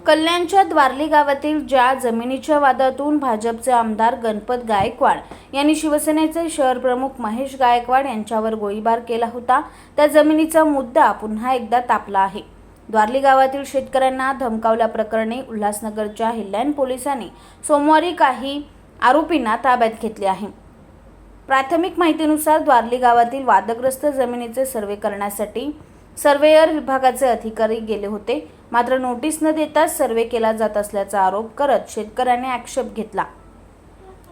कल्याणच्या द्वारली गावातील ज्या जमिनीच्या वादातून भाजपचे आमदार गणपत गायकवाड यांनी शिवसेनेचे शहर प्रमुख महेश गायकवाड यांच्यावर गोळीबार केला होता, त्या जमिनीचा मुद्दा पुन्हा एकदा तापला आहे। द्वारली गावातील शेतकऱ्यांना धमकावल्याप्रकरणी उल्हासनगरच्या हिल्लान पोलिसांनी सोमवारी काही आरोपींना ताब्यात घेतले आहे। प्राथमिक माहितीनुसार द्वारली गावातील वादग्रस्त जमिनीचे सर्वे करण्यासाठी सर्वेयर विभागाचे अधिकारी गेले होते, मात्र नोटीस न देताच सर्वे केला जात असल्याचा आरोप करत शेतकऱ्यांनी आक्षेप घेतला।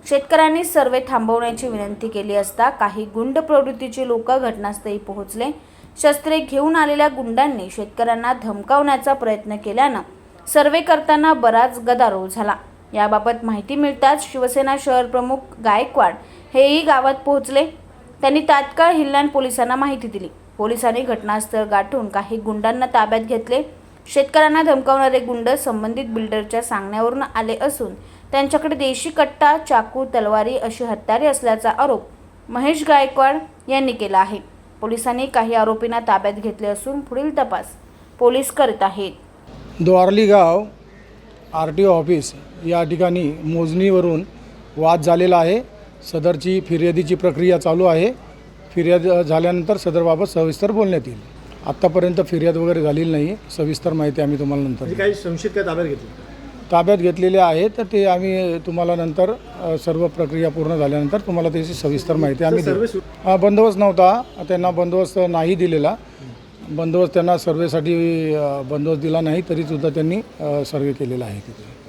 शेतकऱ्यांनी सर्वे थांबवण्याची विनंती केली असता काही गुंड प्रवृत्तीचे लोक घटनास्थळी पोहोचले। शस्त्रे घेऊन आलेल्या गुंडांनी शेतकऱ्यांना धमकावण्याचा प्रयत्न केल्यानं सर्वे करताना बराच गदारोळ झाला। याबाबत माहिती मिळताच शिवसेना शहर प्रमुख गायकवाड हेही गावात पोहोचले। त्यांनी तात्काळ हिल्लान पोलिसांना माहिती दिली। पोलिसांनी घटनास्थळ गाठून काही गुंडांना ताब्यात घेतले। शेतकऱ्यांना धमकावणारे गुंड संबंधित बिल्डरच्या सांगण्यावरून आले असून त्यांच्याकडे देशी कट्टा, चाकू, तलवारी अशी हत्यारे असल्याचा आरोप महेश गायकवाड यांनी केला आहे। पोलिसांनी काही आरोपींना ताब्यात घेतले असून पुढील तपास पोलीस करत आहेत। द्वारली गाव RTO ऑफिस या ठिकाणी मोजणीवरून वाद झालेला आहे। सदरची फिर्यादीची प्रक्रिया चालू आहे। फिर्याद झाल्यानंतर सदरबाबत सविस्तर बोलण्यात येईल। आत्तापर्यंत फिर्याद वगैरे झालेली नाही। सविस्तर माहिती आम्ही तुम्हाला नंतर काही संशयित काय ताब्यात घेतलेले आहेत, तर ते आम्ही तुम्हाला नंतर सर्व प्रक्रिया पूर्ण झाल्यानंतर तुम्हाला त्याची सविस्तर माहिती आम्ही देऊ। बंदोबस्त नव्हता, त्यांना बंदोबस्त नाही दिलेला। बंदोबस्त त्यांना सर्वेसाठी बंदोबस्त दिला नाही, तरीसुद्धा त्यांनी सर्वे केलेला आहे तिथे।